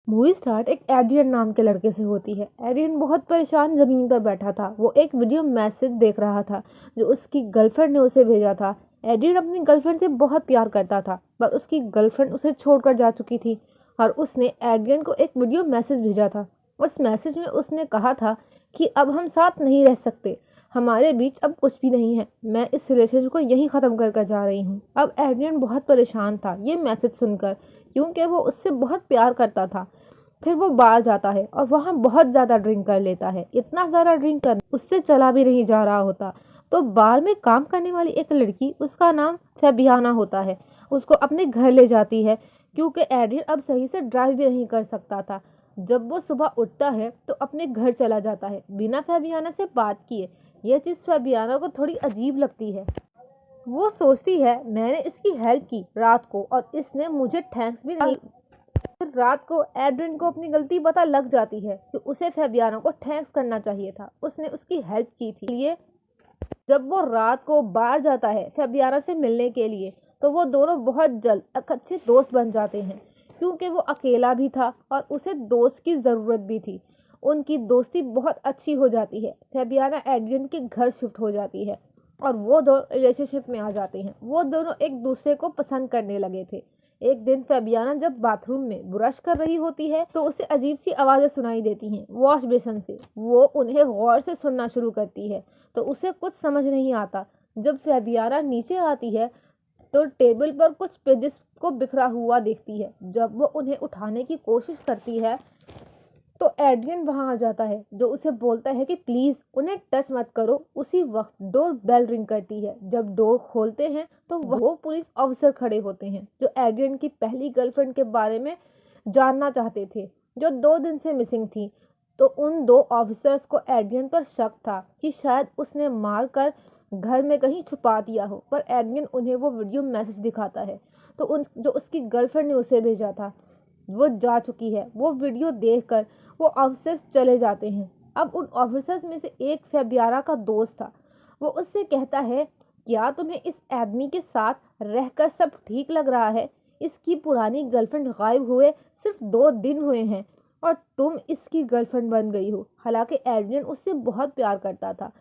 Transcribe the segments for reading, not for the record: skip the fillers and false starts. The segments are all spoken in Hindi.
मूवी स्टार्ट एक एड्रियन नाम के लड़के से होती है। एड्रियन बहुत परेशान जमीन पर बैठा था। वो एक वीडियो मैसेज देख रहा था जो उसकी गर्लफ्रेंड ने उसे भेजा था। एड्रियन अपनी गर्लफ्रेंड से बहुत प्यार करता था, पर उसकी गर्लफ्रेंड उसे छोड़कर जा चुकी थी और उसने एड्रियन को एक वीडियो मैसेज भेजा था। उस मैसेज में उसने कहा था कि अब हम साथ नहीं रह सकते, हमारे बीच अब कुछ भी नहीं है, मैं इस रिलेशनशिप को यहीं ख़त्म कर जा रही हूँ। अब एड्रियन बहुत परेशान था ये मैसेज सुनकर, क्योंकि वो उससे बहुत प्यार करता था। फिर वो बाहर जाता है और वहाँ बहुत ज़्यादा ड्रिंक कर लेता है। इतना ज़्यादा ड्रिंक कर उससे चला भी नहीं जा रहा होता। तो बार में काम करने वाली एक लड़की, उसका नाम फैबियाना होता है, उसको अपने घर ले जाती है, क्योंकि एड्रियन अब सही से ड्राइव भी नहीं कर सकता था। जब वो सुबह उठता है तो अपने घर चला जाता है बिना फैबियाना से बात किए। यह चीज़ फैबियाना को थोड़ी अजीब लगती है। वो सोचती है मैंने इसकी हेल्प की रात को और इसने मुझे थैंक्स भी नहीं। फिर रात को एड्रियन को अपनी गलती पता लग जाती है कि उसे फैबियाना को थैंक्स करना चाहिए था, उसने उसकी हेल्प की थी। इसलिए जब वो रात को बाहर जाता है फैबियाना से मिलने के लिए, तो वो दोनों बहुत जल्द एक अच्छे दोस्त बन जाते हैं, क्योंकि वो अकेला भी था और उसे दोस्त की ज़रूरत भी थी। उनकी दोस्ती बहुत अच्छी हो जाती है। फैबियाना एड्रियन के घर शिफ्ट हो जाती है और वो दोनों रिलेशनशिप में आ जाते हैं। वो दोनों एक दूसरे को पसंद करने लगे थे। एक दिन फैबियाना जब बाथरूम में ब्रश कर रही होती है तो उसे अजीब सी आवाज़ें सुनाई देती हैं वॉश बेसिन से। वो उन्हें गौर से सुनना शुरू करती है तो उसे कुछ समझ नहीं आता। जब फैबियाना नीचे आती है तो टेबल पर कुछ पेजेस को बिखरा हुआ देखती है। जब वो उन्हें उठाने की कोशिश करती है तो एड्रियन वहां आ जाता है, जो उसे बोलता है कि प्लीज उन्हें टच मत करो। उसी वक्त डोर बेल रिंग करती है। जब डोर खोलते हैं तो वो पुलिस ऑफिसर खड़े होते हैं, जो एड्रियन की पहली गर्लफ्रेंड के बारे में जानना चाहते थे, जो 2 दिन से मिसिंग थी। तो उन 2 ऑफिसर्स को एड्रियन पर शक था कि शायद उसने मार कर घर में कहीं छुपा दिया हो, पर एड्रियन उन्हें वो वीडियो मैसेज दिखाता है तो उन जो उसकी गर्लफ्रेंड ने उसे भेजा था, वो जा चुकी है। वो वीडियो देखकर वो ऑफिसर्स चले जाते हैं। अब उन ऑफिसर्स में से एक फैबियाना का दोस्त था। वो उससे कहता है क्या तुम्हें इस आदमी के साथ रहकर सब ठीक लग रहा है? इसकी पुरानी गर्लफ्रेंड गायब हुए सिर्फ 2 दिन हुए हैं और तुम इसकी गर्लफ्रेंड बन गई हो। हालांकि एड्रियन उससे बहुत प्यार करता था।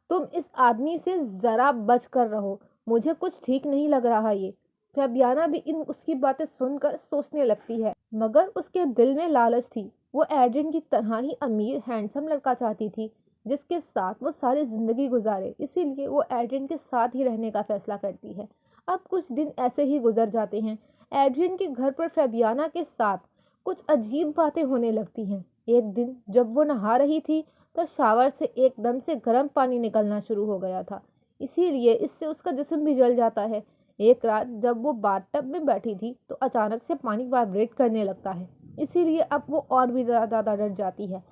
तुम इस आदमी से जरा बच कर रहो, मुझे कुछ ठीक नहीं लग रहा ये। फैबियाना भी इन उसकी बातें सुनकर सोचने लगती है, मगर उसके दिल में लालच थी। वो एड्रियन की तरह ही अमीर हैंडसम लड़का चाहती थी जिसके साथ वो सारी जिंदगी गुजारे। इसीलिए वो एड्रियन के साथ ही रहने का फैसला करती है। अब कुछ दिन ऐसे ही गुजर जाते हैं। एड्रियन के घर पर फैबियाना के साथ कुछ अजीब बातें होने लगती हैं। एक दिन जब वो नहा रही थी तो शावर से एकदम से गर्म पानी निकलना शुरू हो गया था। इसीलिए इससे उसका जिस्म भी जल जाता है। एक रात जब वो बाथटब में बैठी थी तो अचानक से पानी वाइब्रेट करने लगता है। इसीलिए अब वो और भी ज़्यादा डर जाती है।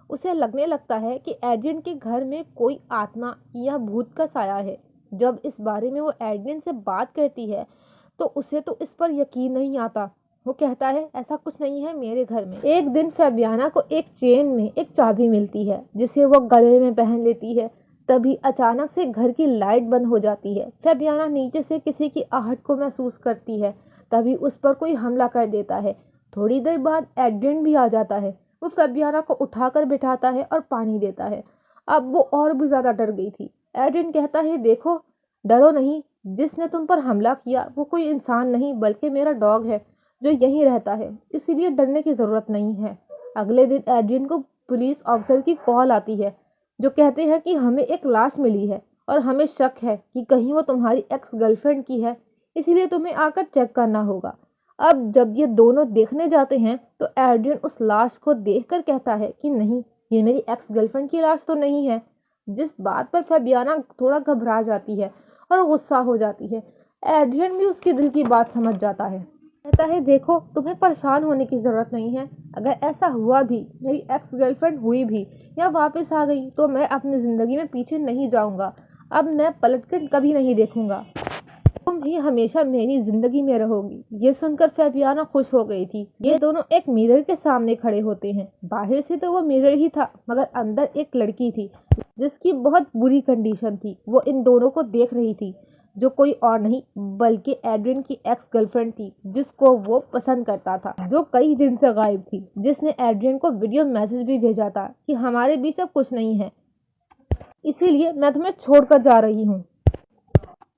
उसे लगने लगता है कि एड्रियन के घर में कोई आत्मा या भूत का साया है। जब इस बारे में वो एड्रियन से बात करती है तो उसे तो इस पर यकीन नहीं आता। वो कहता है ऐसा कुछ नहीं है मेरे घर में। एक दिन फैबियाना को एक चेन में एक चाबी मिलती है जिसे वो गले में पहन लेती है। तभी अचानक से घर की लाइट बंद हो जाती है। फैबियाना नीचे से किसी की आहट को महसूस करती है। तभी उस पर कोई हमला कर देता है। थोड़ी देर बाद एड्रियन भी आ जाता है। वो फैबियाना को उठाकर बिठाता है और पानी देता है। अब वो और भी ज्यादा डर गई थी। एड्रियन कहता है देखो, डरो नहीं, जिसने तुम पर हमला किया वो कोई इंसान नहीं बल्कि मेरा डॉग है जो यहीं रहता है, इसीलिए डरने की जरूरत नहीं है। अगले दिन एड्रियन को पुलिस ऑफिसर की कॉल आती है, जो कहते हैं कि हमें एक लाश मिली है और हमें शक है कि कहीं वो तुम्हारी एक्स गर्लफ्रेंड की है, इसीलिए तुम्हें आकर चेक करना होगा। अब जब ये दोनों देखने जाते हैं तो एड्रियन उस लाश को देखकर कहता है कि नहीं, ये मेरी एक्स गर्लफ्रेंड की लाश तो नहीं है। जिस बात पर फैबियाना थोड़ा घबरा जाती है और गुस्सा हो जाती है। एड्रियन भी उसके दिल की बात समझ जाता है। कहता है देखो, तुम्हें परेशान होने की जरूरत नहीं है। अगर ऐसा हुआ भी, मेरी एक्स गर्लफ्रेंड हुई भी या वापस आ गई, तो मैं अपनी जिंदगी में पीछे नहीं जाऊंगा। अब मैं पलट कर कभी नहीं देखूंगा। तुम ही हमेशा मेरी जिंदगी में रहोगी। ये सुनकर फैबियाना खुश हो गई थी। ये दोनों एक मिरर के सामने खड़े होते हैं। बाहर से तो वो मिरर ही था, मगर अंदर एक लड़की थी जिसकी बहुत बुरी कंडीशन थी। वो इन दोनों को देख रही थी। जो कोई और नहीं बल्कि एड्रियन की एक्स गर्लफ्रेंड थी, जिसको वो पसंद करता था, जो कई दिन से गायब थी, जिसने एड्रियन को वीडियो मैसेज भी भेजा था कि हमारे बीच अब कुछ नहीं है, इसीलिए मैं तुम्हें छोड़कर जा रही हूँ।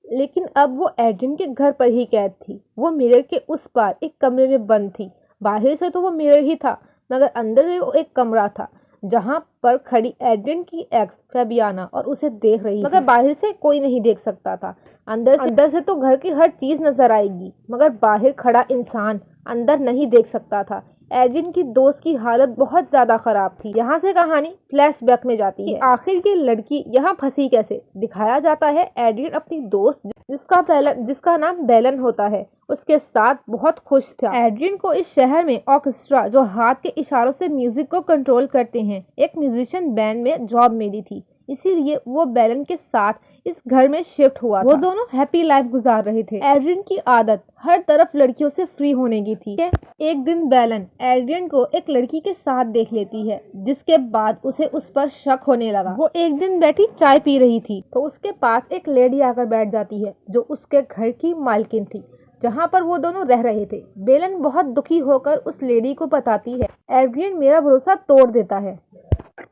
लेकिन अब वो एड्रियन के घर पर ही कैद थी। वो मिरर के उस पार एक कमरे में बंद थी। बाहर से तो वो मिरर ही था, मगर अंदर से वो एक कमरा था जहां पर खड़ी एड्रियन की एक्स फैबियाना और उसे देख रही, मगर बाहर से कोई नहीं देख सकता था। अंदर से तो घर की हर चीज नजर आएगी, मगर बाहर खड़ा इंसान अंदर नहीं देख सकता था। एड्रियन की दोस्त की हालत बहुत ज्यादा खराब थी। यहाँ से कहानी फ्लैशबैक में जाती है। आखिर ये लड़की यहाँ फंसी कैसे, दिखाया जाता है एड्रियन अपनी दोस्त जिसका नाम बेलन होता है, उसके साथ बहुत खुश था। एड्रियन को इस शहर में ऑर्केस्ट्रा, जो हाथ के इशारों से म्यूजिक को कंट्रोल करते हैं, एक म्यूजिशियन बैंड में जॉब मिली थी, इसीलिए वो बेलन के साथ इस घर में शिफ्ट हुआ था। वो दोनों हैप्पी लाइफ गुजार रहे थे। एड्रियन की आदत हर तरफ लड़कियों से फ्री होने की थी। एक दिन बेलन एड्रियन को एक लड़की के साथ देख लेती है, जिसके बाद उसे उस पर शक होने लगा। वो एक दिन बैठी चाय पी रही थी तो उसके पास एक लेडी आकर बैठ जाती है, जो उसके घर की मालकिन थी, जहाँ पर वो दोनों रह रहे थे। बेलन बहुत दुखी होकर उस लेडी को बताती है, एड्रियन मेरा भरोसा तोड़ देता है,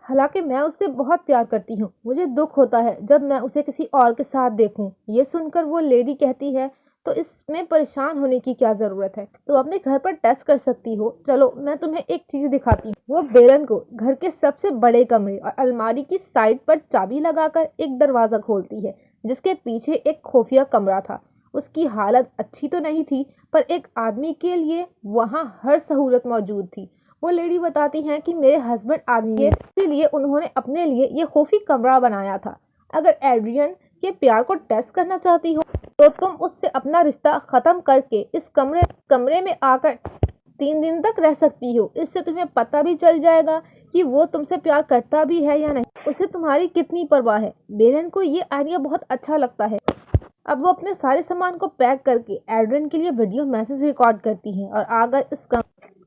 हालांकि मैं उससे बहुत प्यार करती हूँ। मुझे दुख होता है जब मैं उसे किसी और के साथ देखूं। ये सुनकर वो लेडी कहती है, तो इसमें परेशान होने की क्या जरूरत है, तो अपने घर पर टेस्ट कर सकती हो। चलो मैं तुम्हें एक चीज दिखाती हूँ। वो बेलन को घर के सबसे बड़े कमरे और अलमारी की साइड पर चाबी लगाकर एक दरवाजा खोलती है, जिसके पीछे एक खुफिया कमरा था। उसकी हालत अच्छी तो नहीं थी, पर एक आदमी के लिए वहाँ हर सहूलत मौजूद थी। वो लेडी बताती हैं कि मेरे हस्बैंड आर्मी है, इसीलिए उन्होंने अपने लिए ये खुफी कमरा बनाया था। अगर एड्रियन के प्यार को टेस्ट करना चाहती हो तो तुम उससे अपना रिश्ता खत्म करके इस कमरे में आकर 3 दिन तक रह सकती हो। इससे तुम्हें पता भी चल जाएगा कि वो तुमसे प्यार करता भी है या नहीं, उसे तुम्हारी कितनी परवाह है। बेलन को ये आइडिया बहुत अच्छा लगता है। अब वो अपने सारे सामान को पैक करके एड्रियन के लिए वीडियो मैसेज रिकॉर्ड करती है और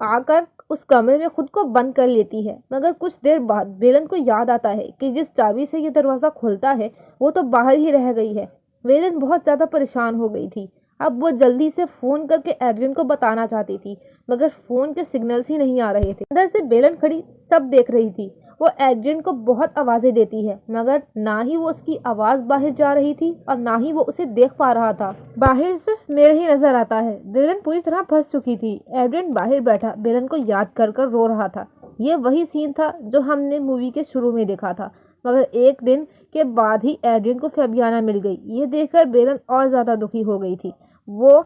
आकर उस कमरे में खुद को बंद कर लेती है। मगर कुछ देर बाद बेलन को याद आता है कि जिस चाबी से ये दरवाजा खुलता है वो तो बाहर ही रह गई है। बेलन बहुत ज्यादा परेशान हो गई थी। अब वो जल्दी से फोन करके एड्रियन को बताना चाहती थी, मगर फोन के सिग्नल्स ही नहीं आ रहे थे। अंदर से बेलन खड़ी सब देख रही थी। वो एड्रियन को बहुत आवाजें देती है, मगर ना ही वो उसकी आवाज बाहर जा रही थी और ना ही वो उसे देख पा रहा था। बाहर सिर्फ मेरे ही नजर आता है। बेलन पूरी तरह फंस चुकी थी। एड्रियन बाहर बैठा बेलन को याद कर कर रो रहा था। ये वही सीन था जो हमने मूवी के शुरू में देखा था, मगर एक दिन के बाद ही एड्रियन को फैबियाना मिल गई। ये देखकर बेलन और ज्यादा दुखी हो गई थी। वो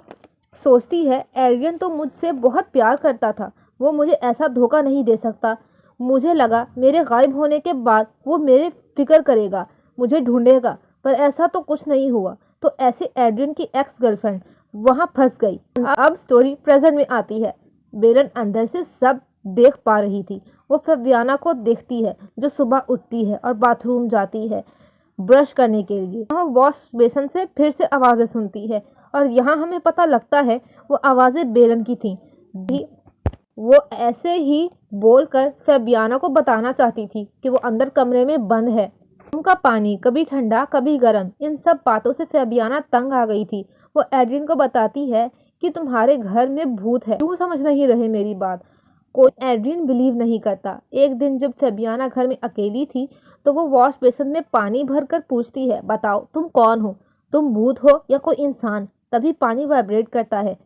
सोचती है, एड्रियन तो मुझसे बहुत प्यार करता था, वो मुझे ऐसा धोखा नहीं दे सकता। मुझे लगा मेरे गायब होने के बाद वो मेरे फिक्र करेगा, मुझे ढूंढेगा, पर ऐसा तो कुछ नहीं हुआ। तो ऐसे एड्रियन की एक्स गर्लफ्रेंड वहां फंस गई। अब स्टोरी प्रेजेंट में आती है। बेलन अंदर से सब देख पा रही थी। वो फैबियाना को देखती है, जो सुबह उठती है और बाथरूम जाती है ब्रश करने के लिए। वहाँ वॉश बेसन से फिर से आवाजें सुनती है और यहाँ हमें पता लगता है वो आवाजें बेलन की थी। वो ऐसे ही बोलकर फैबियाना को बताना चाहती थी कि वो अंदर कमरे में बंद है। उनका पानी कभी ठंडा कभी गर्म, इन सब बातों से फैबियाना तंग आ गई थी। वो एड्रियन को बताती है कि तुम्हारे घर में भूत है, क्यों समझ नहीं रहे मेरी बात। कोई एड्रियन बिलीव नहीं करता। एक दिन जब फैबियाना घर में अकेली थी तो वो वॉश बेसन में पानी भरकर पूछती है, बताओ तुम कौन हो, तुम भूत हो या कोई इंसान। तभी पानी वाइब्रेट करता है।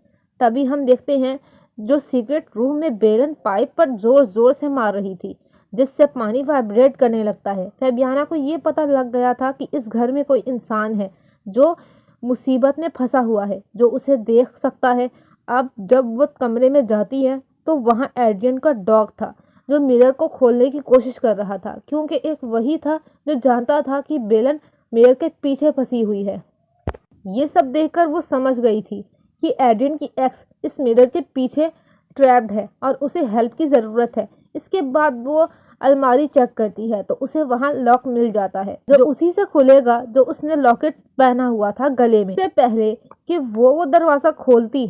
तभी हम देखते हैं जो सीक्रेट रूम में बेलन पाइप पर जोर जोर से मार रही थी, जिससे पानी वाइब्रेट करने लगता है। फैबियाना को ये पता लग गया था कि इस घर में कोई इंसान है जो मुसीबत में फंसा हुआ है, जो उसे देख सकता है। अब जब वो कमरे में जाती है तो वहाँ एड्रियन का डॉग था, जो मिरर को खोलने की कोशिश कर रहा था, क्योंकि एक वही था जो जानता था कि बेलन मिरर के पीछे फंसी हुई है। ये सब देखकर वो समझ गई थी कि एड्रियन की एक्स इस मिरर के पीछे ट्रैप्ड है और उसे हेल्प की ज़रूरत है। इसके बाद वो अलमारी चेक करती है तो उसे वहाँ लॉक मिल जाता है, जो उसी से खुलेगा जो उसने लॉकेट पहना हुआ था गले में। इससे पहले कि वो दरवाज़ा खोलती,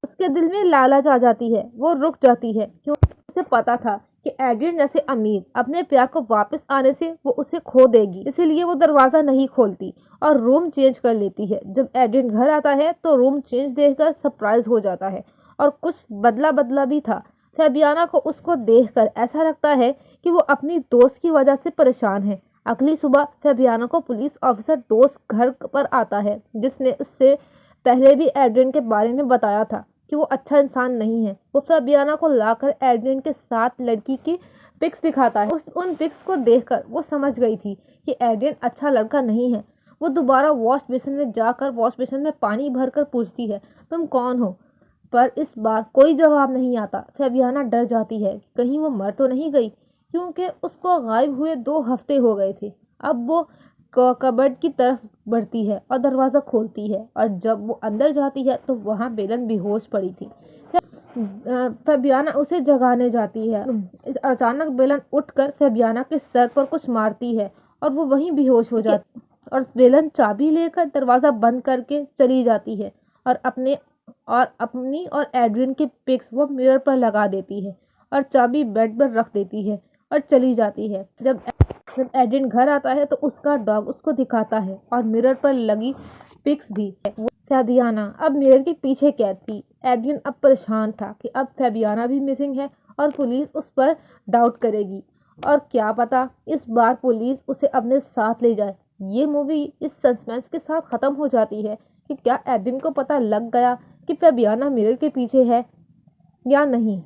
उसके दिल में लालच आ जाती है। वो रुक जाती है क्योंकि उसे पता था कि एड्रियन जैसे अमीर अपने प्यार को वापस आने से वो उसे खो देगी, इसीलिए वो दरवाजा नहीं खोलती और रूम चेंज कर लेती है। जब एड्रियन घर आता है तो रूम चेंज देखकर सरप्राइज हो जाता है और कुछ बदला बदला भी था। फैबियाना को उसको देखकर ऐसा लगता है कि वो अपनी दोस्त की वजह से परेशान है। अगली सुबह फैबियाना को पुलिस ऑफिसर दोस्त घर पर आता है, जिसने उससे पहले भी एड्रियन के बारे में बताया था कि वो अच्छा इंसान नहीं है। वो फैबियाना को लाकर एड्रियन के साथ लड़की की पिक्स दिखाता है। उन पिक्स को देखकर वो समझ गई थी कि एड्रियन अच्छा लड़का नहीं है। वो दोबारा वॉश बेसिन में जाकर वॉश बेसिन में पानी भरकर पूछती है, तुम कौन हो? पर इस बार कोई जवाब नहीं आता। फैबियाना डर जाती है कि कहीं वो मर तो नहीं गई, क्योंकि उसको गायब हुए 2 हफ्ते हो गए थे। अब वो कबर्ड की तरफ बढ़ती है और दरवाज़ा खोलती है, और जब वो अंदर जाती है तो वहाँ बेलन बेहोश पड़ी थी। फैबियाना उसे जगाने जाती है। अचानक बेलन उठकर फैबियाना के सर पर कुछ मारती है और वो वहीं बेहोश हो जाती है। और बेलन चाबी लेकर दरवाज़ा बंद करके चली जाती है और अपनी और एड्रियन की पिक्स वो मिरर पर लगा देती है और चाबी बेड पर रख देती है और चली जाती है। जब एड्रियन घर आता है तो उसका डॉग उसको दिखाता है और मिरर पर लगी पिक्स भी। फैबियाना अब मिरर के पीछे कैद थी। एड्रियन अब परेशान था कि अब फैबियाना भी मिसिंग है और पुलिस उस पर डाउट करेगी, और क्या पता इस बार पुलिस उसे अपने साथ ले जाए। ये मूवी इस सस्पेंस के साथ ख़त्म हो जाती है कि क्या एड्रियन को पता लग गया कि फैबियाना मिरर के पीछे है या नहीं।